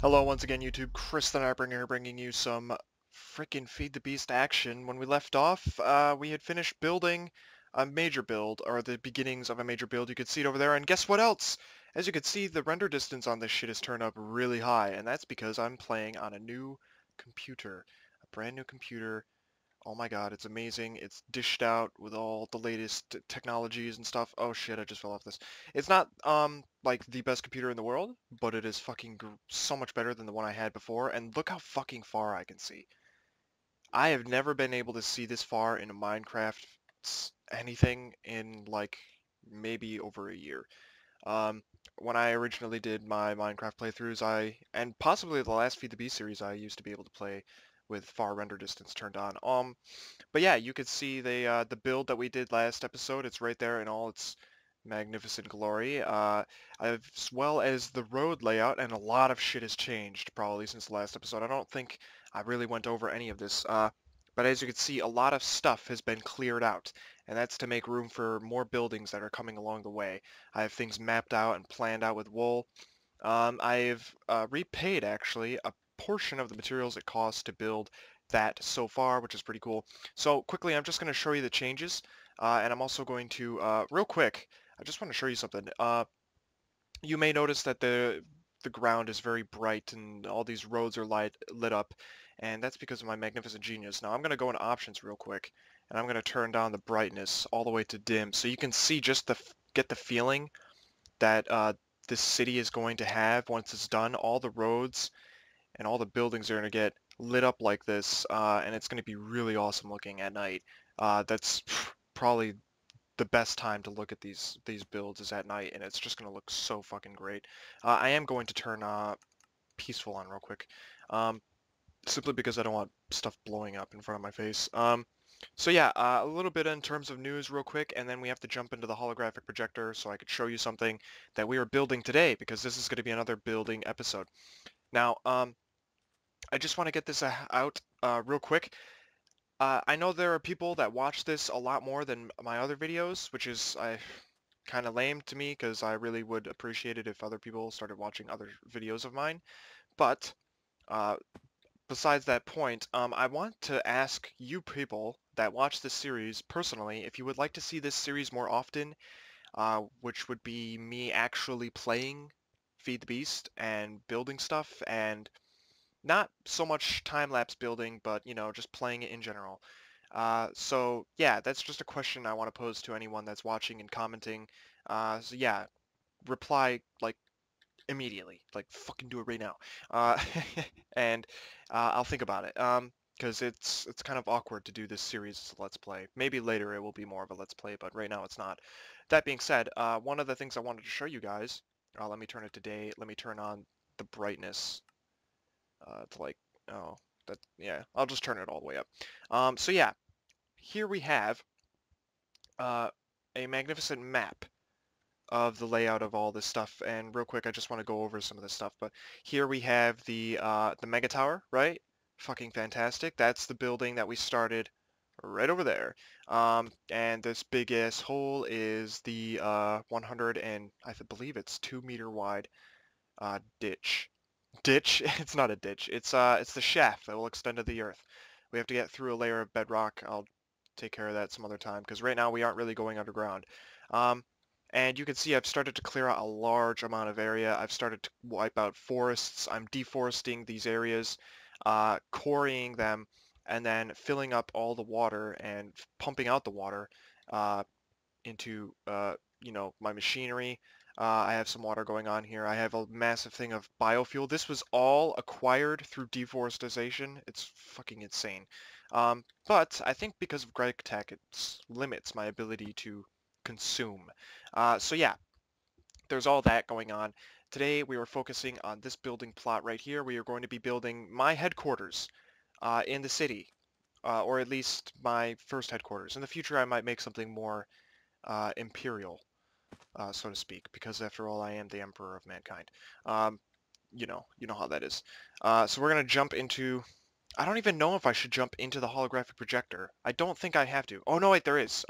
Hello once again YouTube, Chris the Nightbringer here bringing you some frickin' Feed the Beast action. When we left off, we had finished building a major build, or the beginnings of a major build. You could see it over there, and guess what else? As you can see, the render distance on this shit is turned up really high, and that's because I'm playing on a new computer. A brand new computer. Oh my god, it's amazing. It's dished out with all the latest technologies and stuff. Oh shit, I just fell off this. It's not, like the best computer in the world, but it is fucking so much better than the one I had before, and look how fucking far I can see. I have never been able to see this far in a Minecraft anything in, like, maybe over a year. Um, when I originally did my Minecraft playthroughs, and possibly the last Feed the Beast series, I used to be able to play with far render distance turned on. But yeah, you could see the build that we did last episode. It's right there in all its magnificent glory, as well as the road layout, and a lot of shit has changed probably since the last episode. I don't think I really went over any of this, but as you can see, a lot of stuff has been cleared out, and that's to make room for more buildings that are coming along the way. I have things mapped out and planned out with wool. I've repaid, actually, a portion of the materials it costs to build that so far, which is pretty cool. So quickly, I'm just going to show you the changes, and I'm also going to, real quick, I just want to show you something. You may notice that the ground is very bright and all these roads are lit up, and that's because of my magnificent genius. Now I'm going to go into options real quick, and I'm going to turn down the brightness all the way to dim, so you can see just get the feeling that this city is going to have once it's done. All the roads and all the buildings are going to get lit up like this, and it's going to be really awesome looking at night. That's probably the best time to look at these builds is at night, and it's just going to look so fucking great. I am going to turn peaceful on real quick, um, simply because I don't want stuff blowing up in front of my face. So yeah, a little bit in terms of news real quick, and then we have to jump into the holographic projector so I could show you something that we are building today, because this is going to be another building episode. Now, I just want to get this out real quick. I know there are people that watch this a lot more than my other videos, which is kind of lame to me because I really would appreciate it if other people started watching other videos of mine. But uh, besides that point, I want to ask you people that watch this series personally if you would like to see this series more often, which would be me actually playing Feed the Beast and building stuff, and not so much time-lapse building, but, you know, just playing it in general. So yeah, that's just a question I want to pose to anyone that's watching and commenting. So yeah, reply like immediately, like fucking do it right now. Uh, and I'll think about it. Because it's kind of awkward to do this series as a Let's Play. Maybe later it will be more of a Let's Play, but right now it's not. That being said, one of the things I wanted to show you guys, let me turn it to day, let me turn on the brightness to like, oh, that, yeah, I'll just turn it all the way up. So yeah, here we have uh, a magnificent map of the layout of all this stuff. And real quick, I just want to go over some of this stuff. But here we have the Mega Tower, right? Fucking fantastic. That's the building that we started right over there. And this big ass hole is the 100 and believe it's 2 meter wide ditch. Ditch? It's not a ditch. It's the shaft that will extend to the earth. We have to get through a layer of bedrock. I'll take care of that some other time because right now we aren't really going underground. Um, and you can see I've started to clear out a large amount of area. I've started to wipe out forests. I'm deforesting these areas, quarrying them, and then filling up all the water and pumping out the water uh, into you know, my machinery. I have some water going on here. I have a massive thing of biofuel. This was all acquired through deforestation. It's fucking insane. But I think because of Greg Tech, it limits my ability to consume. So yeah, there's all that going on. Today we are focusing on this building plot right here. We are going to be building my headquarters in the city, or at least my first headquarters. In the future I might make something more imperial, so to speak, because after all, I am the emperor of mankind. Um, you know how that is. So we're gonna jump into. I don't even know if I should jump into the holographic projector. I don't think I have to. Oh no, wait, there is.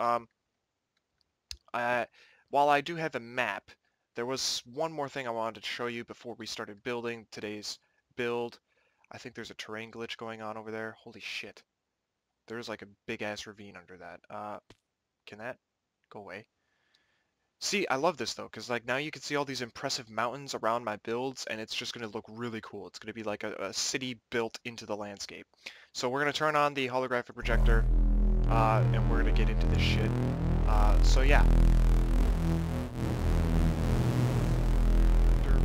I, while I do have a map, there was one more thing I wanted to show you before we started building today's build. I think there's a terrain glitch going on over there. Holy shit. There's like a big ass ravine under that. Can that go away? See, I love this though, because like now you can see all these impressive mountains around my builds, and it's just going to look really cool. It's going to be like a city built into the landscape. So we're going to turn on the holographic projector, and we're going to get into this shit. So yeah.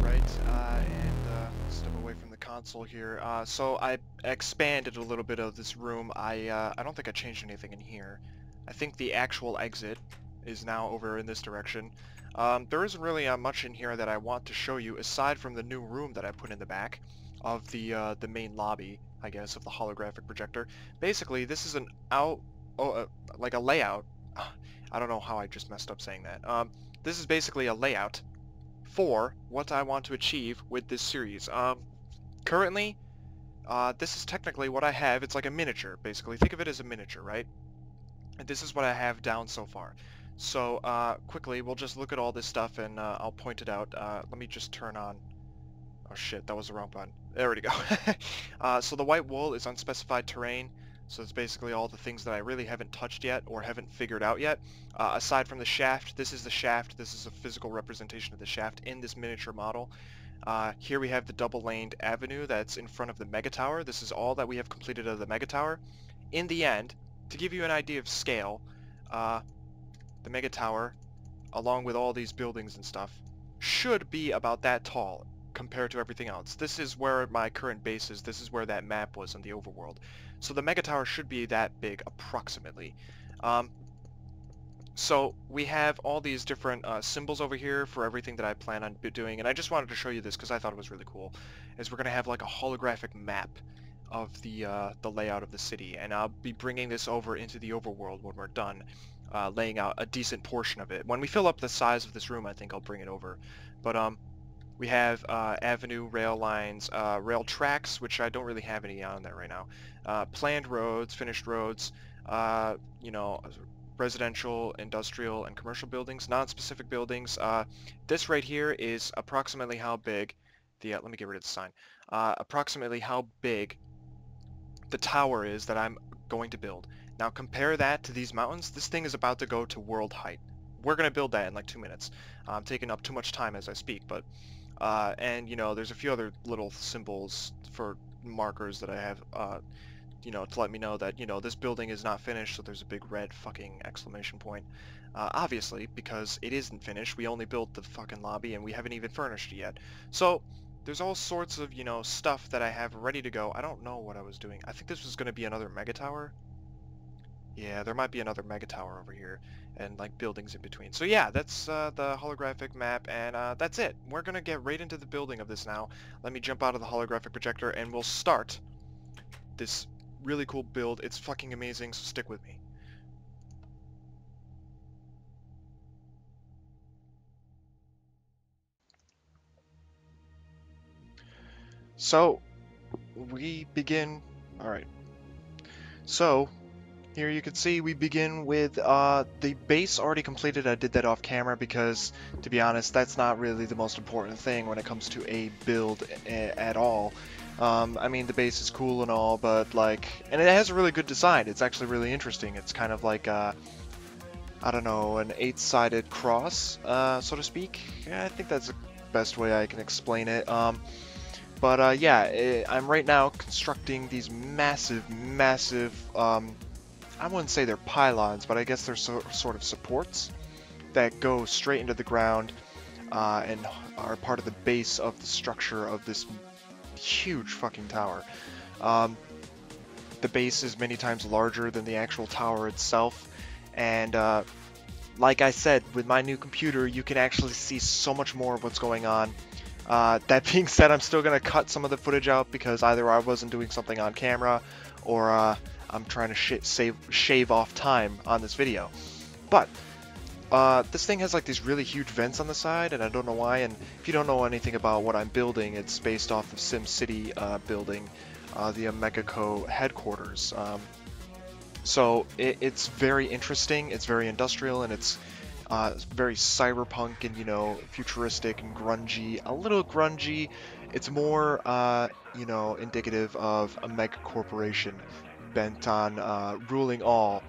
Right, and step away from the console here. So I expanded a little bit of this room. I don't think I changed anything in here. I think the actual exit is now over in this direction. There isn't really much in here that I want to show you aside from the new room that I put in the back of the main lobby, I guess, of the holographic projector. Basically, this is an like a layout. I don't know how I just messed up saying that. This is basically a layout for what I want to achieve with this series. Currently, this is technically what I have. It's like a miniature, basically. Think of it as a miniature, right? And this is what I have down so far. So, quickly, we'll just look at all this stuff and I'll point it out. Let me just turn on... Oh shit, that was the wrong button. There we go. So the white wool is unspecified terrain. So it's basically all the things that I really haven't touched yet or haven't figured out yet. Aside from the shaft, this is the shaft. This is a physical representation of the shaft in this miniature model. Here we have the double-laned avenue that's in front of the Mega Tower. This is all that we have completed of the Mega Tower. In the end, to give you an idea of scale, the Mega Tower, along with all these buildings and stuff, should be about that tall compared to everything else. This is where my current base is. This is where that map was on the overworld. So the Mega Tower should be that big, approximately. So we have all these different symbols over here for everything that I plan on doing, and I just wanted to show you this because I thought it was really cool. Is we're going to have like a holographic map of the layout of the city, and I'll be bringing this over into the overworld when we're done laying out a decent portion of it. When we fill up the size of this room, I think I'll bring it over. But we have avenue, rail lines, rail tracks, which I don't really have any on there right now. Planned roads, finished roads, you know, residential, industrial, and commercial buildings, non-specific buildings. This right here is approximately how big the, let me get rid of the sign, approximately how big the tower is that I'm going to build. Now compare that to these mountains. This thing is about to go to world height. We're going to build that in like 2 minutes. I'm taking up too much time as I speak, but and you know, there's a few other little symbols for markers that I have, you know, to let me know that, you know, this building is not finished, so there's a big red fucking exclamation point. Obviously, because it isn't finished, we only built the fucking lobby and we haven't even furnished it yet. So, there's all sorts of, you know, stuff that I have ready to go. I don't know what I was doing. I think this was going to be another Mega Tower. Yeah, there might be another Mega Tower over here, and like buildings in between. So yeah, that's the holographic map, and that's it. We're gonna get right into the building of this now. Let me jump out of the holographic projector, and we'll start this really cool build. It's fucking amazing, so stick with me. So, we begin... Alright. So, here you can see we begin with the base already completed. I did that off camera because, to be honest, that's not really the most important thing when it comes to a build at all. I mean, the base is cool and all, but like, and it has a really good design. It's actually really interesting. It's kind of like, I don't know, an 8-sided cross, so to speak. Yeah, I think that's the best way I can explain it. But yeah, I'm right now constructing these massive, I wouldn't say they're pylons, but I guess they're sort of supports that go straight into the ground and are part of the base of the structure of this huge fucking tower. The base is many times larger than the actual tower itself, and like I said, with my new computer, you can actually see so much more of what's going on. That being said, I'm still going to cut some of the footage out because either I wasn't doing something on camera or I'm trying to shave off time on this video. But this thing has like these really huge vents on the side, and I don't know why. And if you don't know anything about what I'm building, it's based off of SimCity building the Megacorp headquarters. So it's very interesting, it's very industrial, and it's very cyberpunk and, you know, futuristic and grungy, a little grungy, It's more, you know, indicative of a mega corporation bent on ruling all,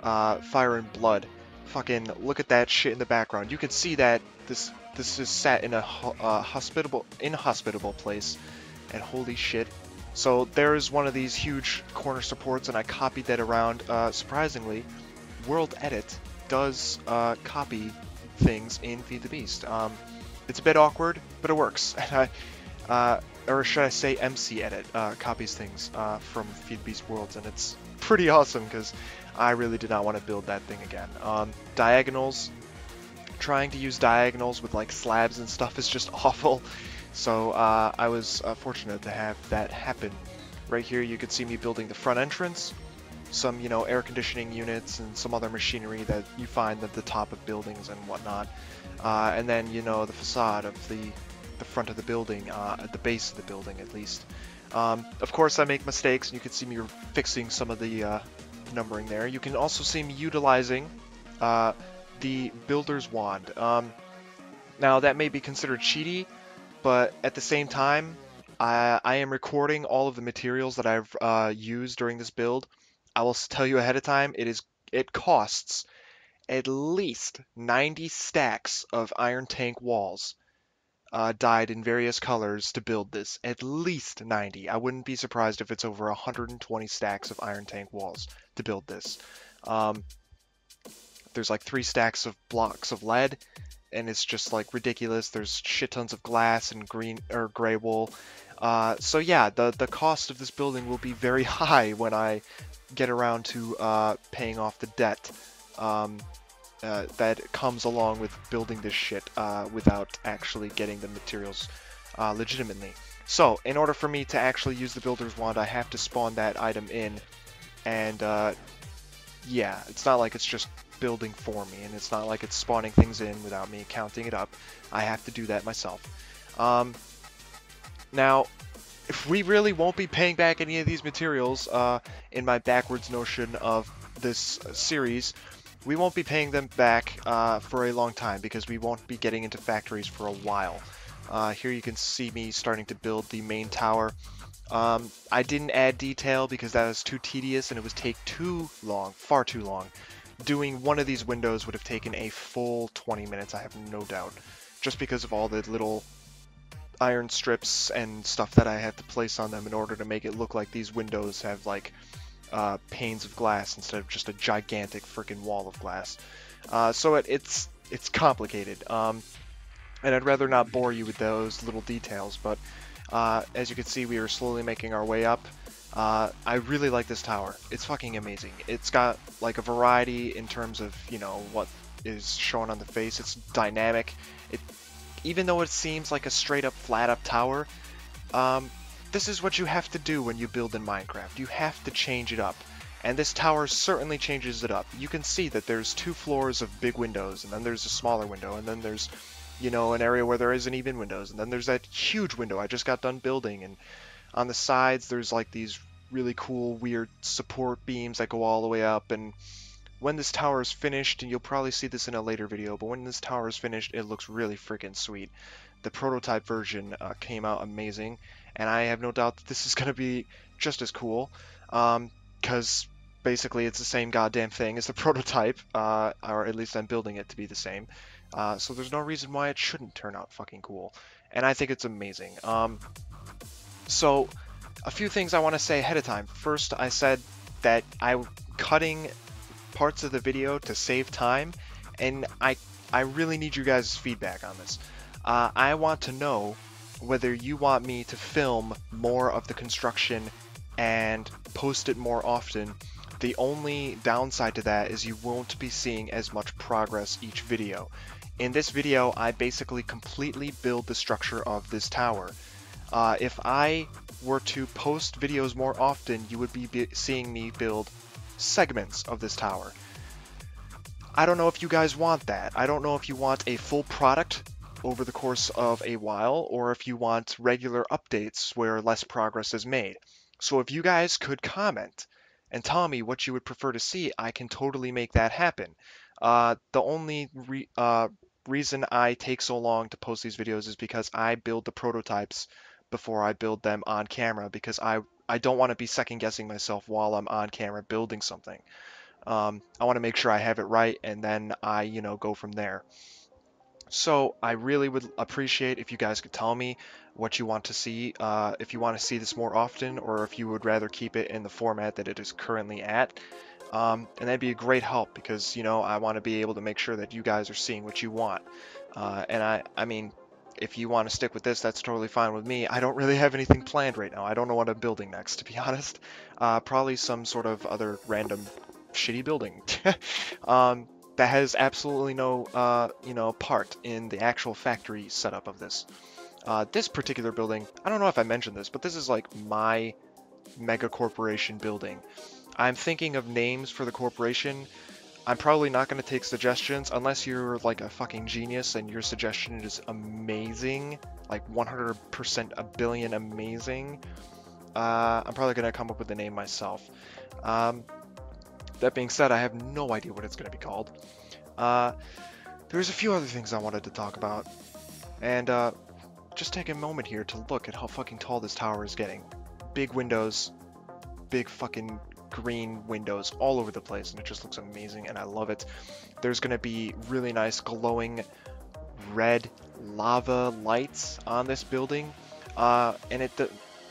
fire and blood. Fucking look at that shit in the background. You can see that this is set in a inhospitable place, and holy shit. So there's one of these huge corner supports, and I copied that around. Surprisingly, World Edit does copy things in Feed the Beast. It's a bit awkward, but it works. Or should I say MC Edit copies things from Feed the Beast Worlds, and it's pretty awesome because I really did not want to build that thing again. Diagonals, trying to use diagonals with like slabs and stuff is just awful. So I was fortunate to have that happen. Right here you could see me building the front entrance, some, you know, air conditioning units and some other machinery that you find at the top of buildings and whatnot. And then, you know, the facade of the front of the building, at the base of the building at least. Of course I make mistakes, and you can see me fixing some of the numbering there. You can also see me utilizing the Builder's Wand. Now that may be considered cheaty, but at the same time, I am recording all of the materials that I've used during this build. I will tell you ahead of time, it costs at least 90 stacks of iron tank walls dyed in various colors to build this. At least 90. I wouldn't be surprised if it's over 120 stacks of iron tank walls to build this. Um, there's like 3 stacks of blocks of lead, and it's just like ridiculous. There's shit tons of glass and green or gray wool. So yeah, the cost of this building will be very high when I get around to paying off the debt that comes along with building this shit without actually getting the materials legitimately. So in order for me to actually use the Builder's Wand, I have to spawn that item in, and yeah, it's not like it's just building for me, and it's not like it's spawning things in without me counting it up. I have to do that myself. Now, if we really won't be paying back any of these materials, in my backwards notion of this series, we won't be paying them back for a long time because we won't be getting into factories for a while. Here you can see me starting to build the main tower. I didn't add detail because that was too tedious and it would take too long, far too long. Doing one of these windows would have taken a full 20 minutes, I have no doubt, just because of all the little iron strips and stuff that I had to place on them in order to make it look like these windows have like panes of glass instead of just a gigantic freaking wall of glass. So it's complicated, and I'd rather not bore you with those little details, but as you can see, we are slowly making our way up. I really like this tower. It's fucking amazing. It's got like a variety in terms of, you know, what is shown on the face. It's dynamic. Even though it seems like a straight up flat up tower, this is what you have to do when you build in Minecraft. You have to change it up. And this tower certainly changes it up. You can see that there's 2 floors of big windows, and then there's a smaller window, and then there's, you know, an area where there isn't even windows, and then there's that huge window I just got done building, and on the sides there's like these really cool weird support beams that go all the way up. And when this tower is finished, and you'll probably see this in a later video, but when this tower is finished, it looks really freaking sweet. The prototype version came out amazing, and I have no doubt that this is going to be just as cool, because basically it's the same goddamn thing as the prototype, or at least I'm building it to be the same. So there's no reason why it shouldn't turn out fucking cool, and I think it's amazing. So a few things I want to say ahead of time. First, I said that I'm cutting parts of the video to save time, and I really need you guys' feedback on this. I want to know whether you want me to film more of the construction and post it more often. The only downside to that is you won't be seeing as much progress each video. In this video, I basically completely build the structure of this tower. If I were to post videos more often, you would be seeing me build segments of this tower. I don't know if you guys want that. I don't know if you want a full product over the course of a while, or if you want regular updates where less progress is made. So if you guys could comment and tell me what you would prefer to see, I can totally make that happen. The only reason I take so long to post these videos is because I build the prototypes before I build them on camera, because I don't want to be second guessing myself while I'm on camera building something. I want to make sure I have it right, and then I, go from there. So I really would appreciate if you guys could tell me what you want to see, if you want to see this more often, or if you would rather keep it in the format that it is currently at. And that'd be a great help, because, I want to be able to make sure that you guys are seeing what you want. And I mean, if you want to stick with this, that's totally fine with me. I don't really have anything planned right now. I don't know what I'm building next, to be honest. Probably some sort of other random shitty building. um, that has absolutely no, part in the actual factory setup of this. This particular building, I don't know if I mentioned this, but this is like my mega corporation building. I'm thinking of names for the corporation. I'm probably not going to take suggestions unless you're like a fucking genius and your suggestion is amazing, like 100% a billion amazing. I'm probably going to come up with a name myself. That being said, I have no idea what it's going to be called. There's a few other things I wanted to talk about, and just take a moment here to look at how fucking tall this tower is getting. Big windows, big fucking green windows all over the place, and it just looks amazing, and I love it. There's going to be really nice glowing red lava lights on this building, and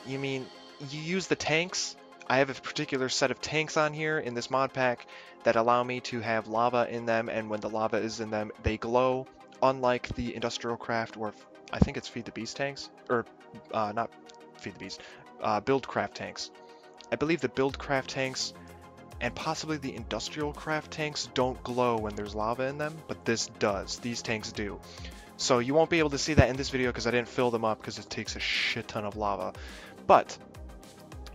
you use the tanks. I have a particular set of tanks on here in this mod pack that allow me to have lava in them, and when the lava is in them, they glow, unlike the industrial craft, or I think it's Feed the Beast tanks, or not Feed the Beast, Build Craft tanks. I believe the Build Craft tanks and possibly the industrial craft tanks don't glow when there's lava in them, but this does. These tanks do. So you won't be able to see that in this video because I didn't fill them up because it takes a shit ton of lava. But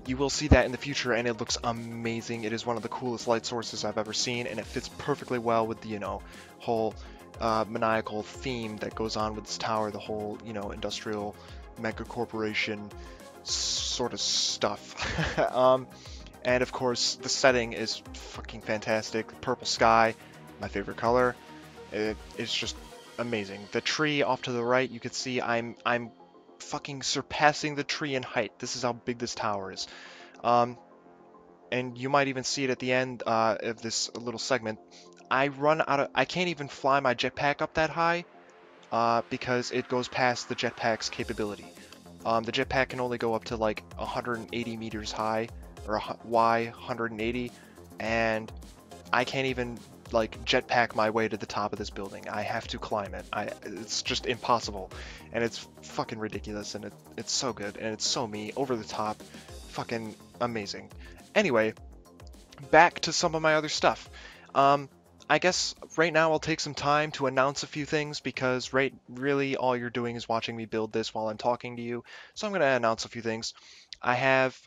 you will see that in the future, and it looks amazing. It is one of the coolest light sources I've ever seen, and it fits perfectly well with the, whole maniacal theme that goes on with this tower, the whole, industrial mega corporation sort of stuff. And of course, the setting is fucking fantastic. Purple sky, my favorite color. It's just amazing. The tree off to the right, you can see I'm fucking surpassing the tree in height. This is how big this tower is. And you might even see it at the end of this little segment. I can't even fly my jetpack up that high because it goes past the jetpack's capability. The jetpack can only go up to like 180 meters high, or Y 180, and I can't even like jetpack my way to the top of this building. I have to climb it. It's just impossible, and it's fucking ridiculous, and it's so good, and it's so me, over the top, fucking amazing. Anyway, back to some of my other stuff. I guess right now I'll take some time to announce a few things, because really all you're doing is watching me build this while I'm talking to you. So I'm going to announce a few things. I have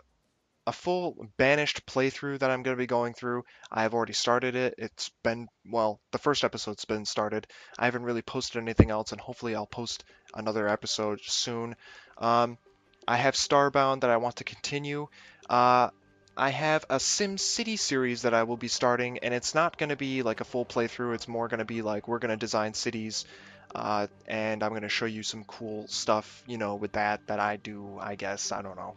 a full Banished playthrough that I'm going to be going through. I have already started it. It's been, well, the first episode's been started. I haven't really posted anything else, and hopefully I'll post another episode soon. I have Starbound that I want to continue. I have a Sim City series that I will be starting, and it's not going to be like a full playthrough. It's more going to be like we're going to design cities, and I'm going to show you some cool stuff, with that I do, I guess. I don't know.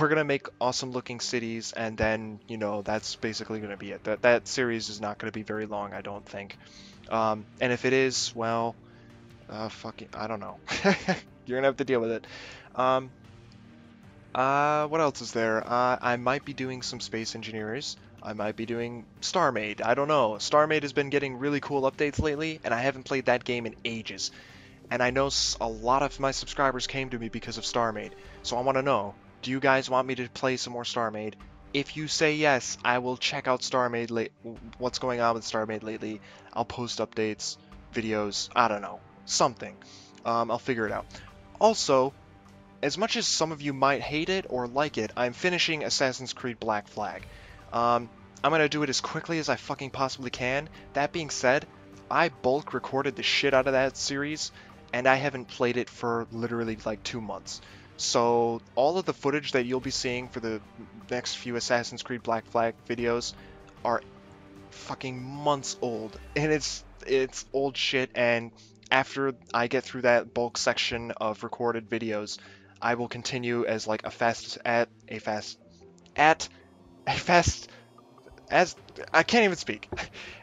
We're going to make awesome looking cities, and then, that's basically going to be it. That series is not going to be very long, I don't think. And if it is, well, fucking, I don't know. You're going to have to deal with it. What else is there? I might be doing some Space Engineers. I might be doing StarMade. I don't know. StarMade has been getting really cool updates lately, and I haven't played that game in ages. And I know a lot of my subscribers came to me because of StarMade. So I want to know, do you guys want me to play some more StarMade? If you say yes, I will check out StarMade, what's going on with StarMade lately. I'll post updates, videos, I don't know, something. I'll figure it out. Also, as much as some of you might hate it or like it, I'm finishing Assassin's Creed Black Flag. I'm gonna do it as quickly as I fucking possibly can. That being said, I bulk recorded the shit out of that series, and I haven't played it for literally like 2 months. So all of the footage that you'll be seeing for the next few Assassin's Creed Black Flag videos are fucking months old, and it's old shit. And after I get through that bulk section of recorded videos, I will continue as like as I can't even speak.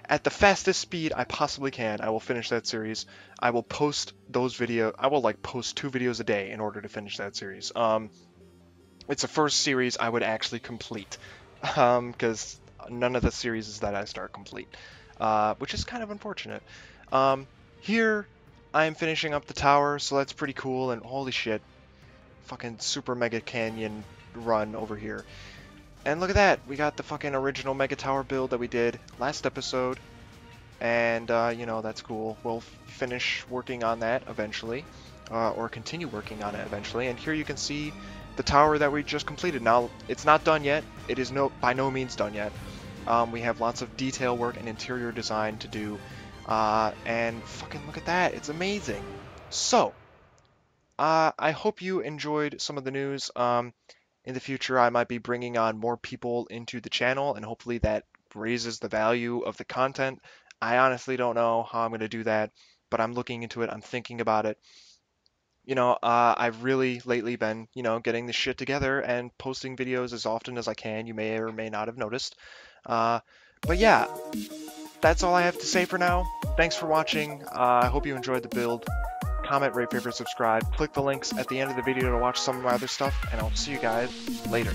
At the fastest speed I possibly can, I will finish that series. I will post those videos. I will like post 2 videos a day in order to finish that series. It's the first series I would actually complete, because none of the series that I start complete, which is kind of unfortunate. Here I'm finishing up the tower, so that's pretty cool. And holy shit, fucking super mega canyon run over here. And look at that, we got the fucking original Mega Tower build that we did last episode. And, you know, that's cool. We'll finish working on that eventually, or continue working on it eventually. And here you can see the tower that we just completed. Now, it's not done yet. It is by no means done yet. We have lots of detail work and interior design to do. And fucking look at that, it's amazing. So, I hope you enjoyed some of the news. In the future, I might be bringing on more people into the channel, and hopefully that raises the value of the content. I honestly don't know how I'm going to do that, but I'm looking into it. I'm thinking about it. You know, I've really lately been, you know, getting this shit together and posting videos as often as I can. You may or may not have noticed. But yeah, that's all I have to say for now. Thanks for watching. I hope you enjoyed the build. Comment, rate, favorite, subscribe. Click the links at the end of the video to watch some of my other stuff, and I'll see you guys later.